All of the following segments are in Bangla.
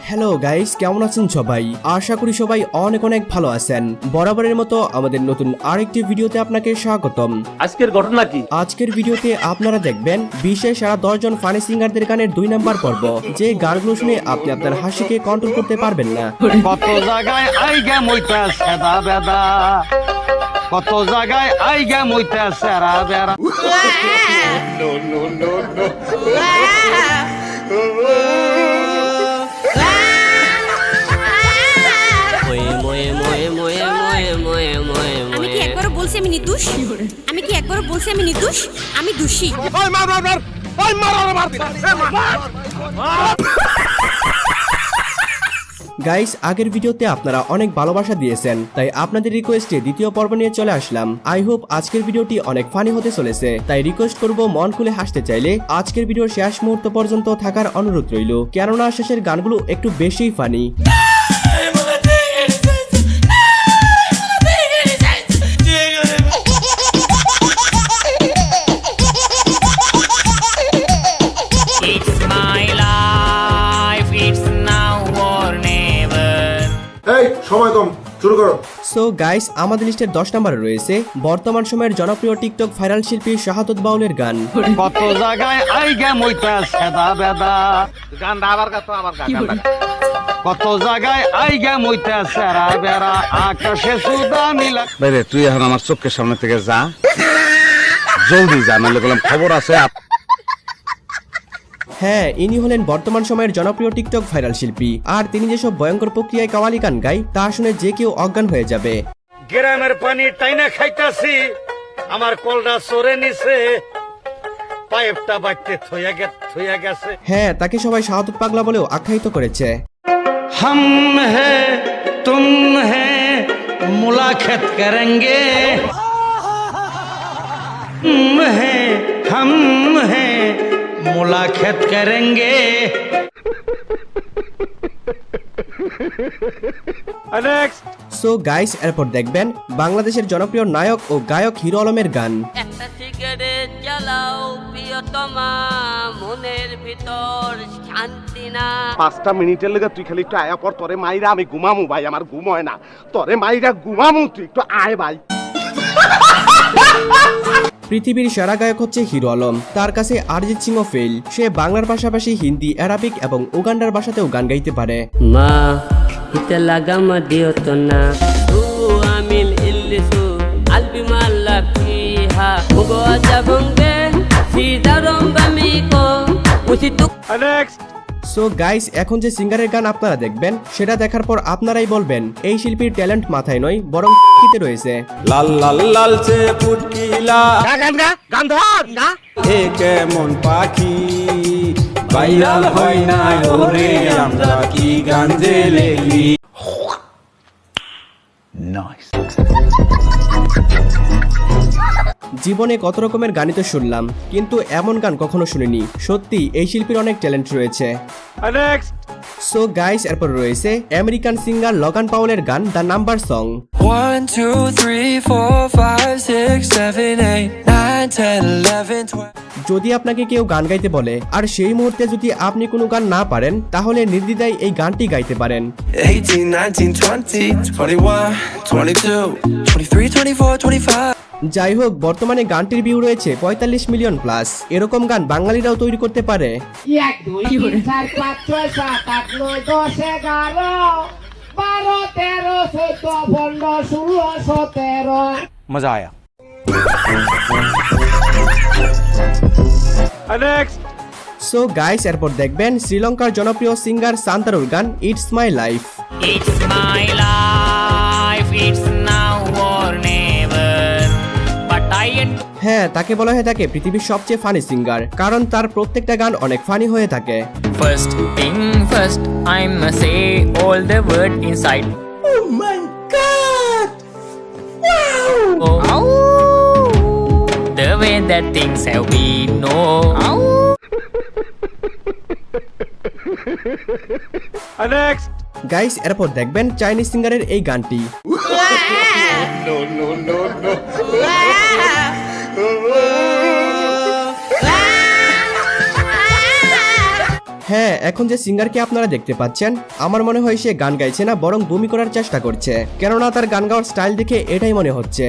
হ্যালো গাইস, কেমন আছেন সবাই? আশা করি সবাই অনেক অনেক ভালো আছেন। বরাবরের মতো আমাদের নতুন আরেকটি ভিডিওতে আপনাকে স্বাগতম। আজকের ঘটনা কি? আজকের ভিডিওতে আপনারা দেখবেন বিশ্বের সেরা 10 জন ফানি সিঙ্গারদের গানের 2 নাম্বার পর্ব, যে গানগুলো শুনে আপনি আপনার হাসিকে কন্ট্রোল করতে পারবেন না। কত জায়গায় আইগা মইতা সেদা বেদা, কত জায়গায় আইগা মইতা সেরা বেড়া। আমি কি একবারও বলছি আমি নির্দোষ? আমি কি একবারও বলছি আমি নির্দোষ? আমি দোষী। গাইস, আগের ভিডিওতে আপনারা অনেক ভালোবাসা দিয়েছেন, তাই আপনাদের রিকোয়েস্টে দ্বিতীয় পর্ব নিয়ে চলে আসলাম। আই হোপ আজকের ভিডিওটি অনেক ফানি হতে চলেছে, তাই রিকোয়েস্ট করব মন খুলে হাসতে চাইলে আজকের ভিডিওর শেষ মুহূর্ত পর্যন্ত থাকার অনুরোধ রইল, কেননা শেষের গানগুলো একটু বেশিই ফানি। সময় কম, শুরু করো। সো গাইস, আমাদের লিস্টের 10 নম্বরে রয়েছে বর্তমান সময়ের জনপ্রিয় টিকটক ভাইরাল শিল্পী শাহাদত বাউলের গান। কত জায়গায় আইগা মইতা সেদা বেদা, গানটা আবার গাতো, আবার গান। কত জায়গায় আইগা মইতা সেরা বেড়া, আকাশে সুদা নীলা। বাইরে তুই এখন আমার চোখের সামনে থেকে যা, জলদি যা, নাহলে বললাম খবর আছে। হ্যাঁ, ইনি হলেন বর্তমান সময়ের জনপ্রিয় টিকটক ভাইরাল শিল্পী, আর তিনি যেসব ভয়ঙ্কর প্রক্রিয়ায় কাওয়ালি গান গায় তা শুনে যে কেউ অজ্ঞান হয়ে যাবে। গ্রামের পানি টাইনা খাইতাছি, আমার কলটা সরে নিছে, পাইপটা বাড়তে থইয়া গেছে। হ্যাঁ, তাকে সবাই শাহাদত পাগলা বলেও আখ্যায়িত করেছে। हम है तुम है मुलाकात करेंगे, हम है मुलाकात करेंगे। সো গাইস, এরপর দেখবেন বাংলাদেশের জনপ্রিয় নায়ক ও গায়ক হিরো আলমের গান। একটা সিগারেট জ্বালাও প্রিয়তমা, মনের ভিতর শান্তি না। 5টা মিনিটের লেগে তুই খালি একটু আয়া পর, তোরে মাইরা আমি ঘুমামু ভাই, আমার ঘুম হয় না, তোরে মাইরা ঘুমামু, তুই একটু আয় ভাই। পৃথিবীর সেরা গায়ক হচ্ছে হিরো আলম, তার কাছে অরিজিৎ সিংও ফেল। সে বাংলার পাশাপাশি হিন্দি, আরাবিক এবং উগান্ডার ভাষাতেও গান গাইতে পারে। মা হিতে লাগাম দিও তো না, তু আমিল ইল্লিসু আলবি মাল্লা ফিহা মুগো আজাবঙ্গে সিদারম বামিকো মুসিতু। সো গাইস, এখন যে সিঙ্গারের গান আপনারা দেখবেন সেটা দেখার পর আপনারাই বলবেন এই শিল্পীর ট্যালেন্ট মাথায় নয় বরং কিতে রয়েছে। লাল লাল লালচে ফুটকিলা গান ধর না, এ কেমন পাখি ভাইরাল হয় না ওরে, আমরা কি গান যে লেলি। জীবনে কত রকমের গানই তো শুনলাম, কিন্তু এমন গান কখনো শুনিনি। সত্যি এই শিল্পীর অনেক ট্যালেন্ট রয়েছে। সো গাইস, এরপর রয়েছে আমেরিকান সিঙ্গার লগান পাউলের গান দ্য নাম্বার সং। 1 2 3 4 5 6 7 8 9 10 11 12। যদি আপনাকে কেউ গান গাইতে বলে আর সেই মুহূর্তে যদি আপনি কোনো গান না পারেন, তাহলে নির্দ্বিধায় এই গানটি গাইতে পারেন। 18 19 20 21 22 23 24 25। যাই হোক, বর্তমানে গানটির ভিউ রয়েছে 45 মিলিয়ন প্লাস। এরকম গান বাঙালিরাও তৈরি করতে পারে। 1 2 3 4 5 6 7 8 9 10 11 12 13 14 15 16 17। मजा आया। সো গাইস, এরপর দেখবেন শ্রীলঙ্কার জনপ্রিয় সিঙ্গার সান্তারুর গান it's my life. It's my life, it's now or never, but I হ্যাঁ, তাকে বলা হয়ে থাকে পৃথিবীর সবচেয়ে ফানি সিঙ্গার, কারণ তার প্রত্যেকটা গান অনেক ফানি হয়ে থাকে। first thing first, I'm say all the word inside. Oh my god, Oh, the way that things have been, no. Guys, এরপর দেখবেন চাইনিজ সিঙ্গারের এই গানটি। হ্যাঁ, এখন যে সিঙ্গারকে আপনারা দেখতে পাচ্ছেন, আমার মনে হয় সে গান গাইছে না, বরং বমি করার চেষ্টা করছে। কেননা তার গান গাওয়ার স্টাইল দেখে এটাই মনে হচ্ছে।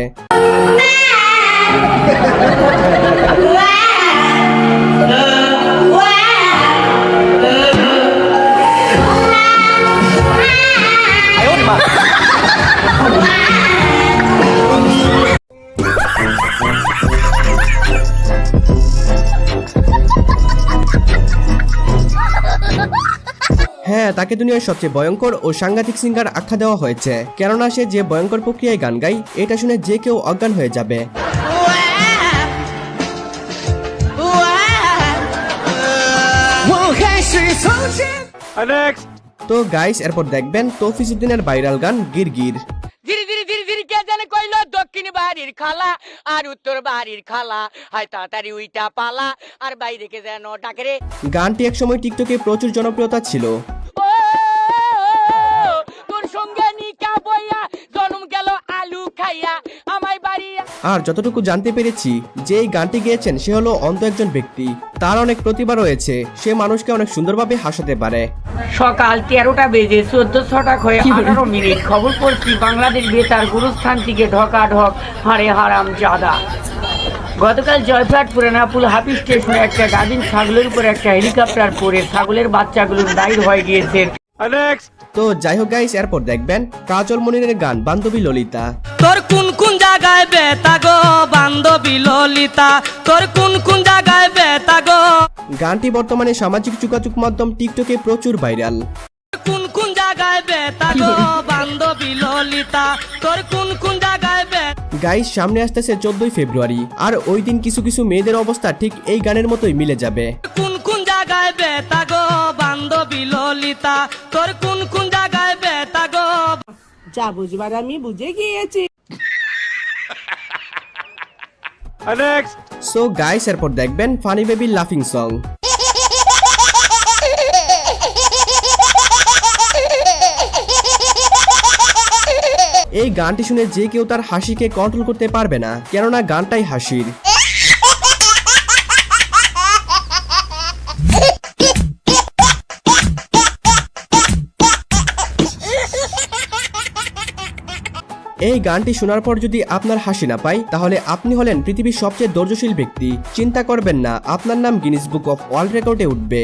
হ্যাঁ, তাকে দুনিয়ার সবচেয়ে ভয়ঙ্কর ও সাংঘাতিক সিঙ্গার আখ্যা দেওয়া হয়েছে, কেননা সে যে ভয়ঙ্কর প্রক্রিয়ায় গান গায় এটা শুনে যে কেউ অজ্ঞান হয়ে যাবে। তো গাইস, এরপর দেখবেন তৌফিজউদ্দিনের ভাইরাল গান গিরগির। ধীরে ধীরে ধীরে ধীরে কে জানে কইল দক্ষিণ বাড়ির খালা আর উত্তর বাড়ির খালা, হাই তাড়াতাড়ি উইটা পালা আর বাইরে কে যেন ডাকে রে। গানটি একসময় টিকটকে প্রচুর জনপ্রিয়তা ছিল। ও তোর সঙ্গে নিকা বইয়া জন্ম গেল আলু খাইয়া আমায় বাড়ি। আর যতটুকু জানতে পেরেছি, যে এই গানটি গেয়েছেন সে হলো অন্ধ একজন ব্যক্তি। তার অনেক প্রতিভা রয়েছে, সে মানুষকে অনেক সুন্দরভাবে হাসাতে পারে। সকাল 13টা বেজে 14 হয়ে 18 মিনিট খবর পড়ছি বাংলাদেশ বেতার গুরুস্থান থেকে ঢকাঢক হারে হারাম জাদা। গতকাল জয়ফ্রাট পুরানাপুল হাফি স্টেশনে একটা গাভিন ছাগলের উপর একটা হেলিকপ্টার পড়ে ছাগলের বাচ্চাগুলো বাইর হয়ে গিয়েছে। তো যাই হোক গাইস, এরপর দেখবেন কাজল মনিরের গান বান্ধবী ললিতা। তোর কোন কোন জায়গায় বেতা গো বান্ধবী ললিতা, তোর কোন কোন জায়গায় বেতা গো। গানটি বর্তমানে সামাজিক যোগাযোগ মাধ্যম টিকটকে প্রচুর ভাইরাল। কোন কোন জায়গায় বেতা গো বান্ধবী ললিতা, তোর কোন কোন জায়গায় বেতা। গাইস, সামনে আসতেছে 14 ফেব্রুয়ারি, আর ওই দিন কিছু কিছু মেয়েদের অবস্থা ঠিক এই গানের মতোই মিলে যাবে। কোন কোন জায়গায় বেতা গো বান্ধবী ললিতা, তোর কোন কোন জায়গায় বেতা গো। যা বুঝবার আমি বুঝে গিয়েছি। সো গাইস, এরপর দেখবেন ফানি বেবির লাফিং সং। এই গানটি শুনে যে কেউ তার হাসিকে কন্ট্রোল করতে পারবে না, কেননা গানটাই হাসির। এই গানটি শোনার পর যদি আপনার হাসি না পায়, তাহলে আপনি হলেন পৃথিবীর সবচেয়ে ধৈর্যশীল ব্যক্তি। চিন্তা করবেন না, আপনার নাম গিনেস বুক অফ ওয়ার্ল্ড রেকর্ডে উঠবে।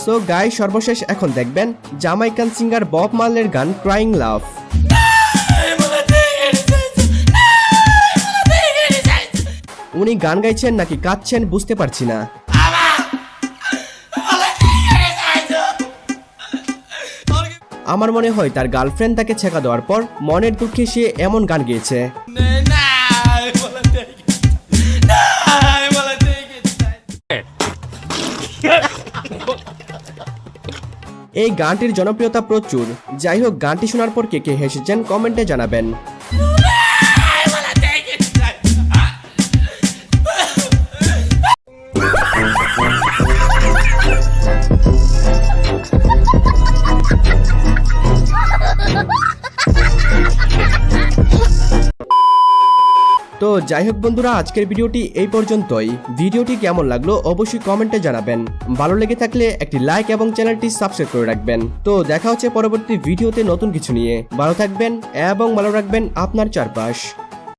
সো গাই, সর্বশেষ এখন দেখবেন জামাইকান সিঙ্গার বব মার্লের গান ক্রাইং লাভ। উনি গান গাইছেন নাকি কাঁদছেন বুঝতে পারছি না। আমার মনে হয় তার গার্লফ্রেন্ড তাকে ছেঁকা দেওয়ার পর মনের দুঃখে সে এমন গান গেয়েছে। এই গানটির জনপ্রিয়তা প্রচুর। যাই হোক, গানটি শোনার পর কে কে হেসেছেন কমেন্টে জানাবেন। তো যাই হোক বন্ধুরা, আজকের ভিডিওটি এই পর্যন্তই। ভিডিওটি কেমন লাগলো অবশ্যই কমেন্টে জানাবেন। ভালো লেগে থাকলে একটি লাইক এবং চ্যানেলটি সাবস্ক্রাইব করে রাখবেন। তো দেখা হচ্ছে পরবর্তী ভিডিওতে নতুন কিছু নিয়ে। ভালো থাকবেন এবং ভালো রাখবেন আপনার চারপাশ।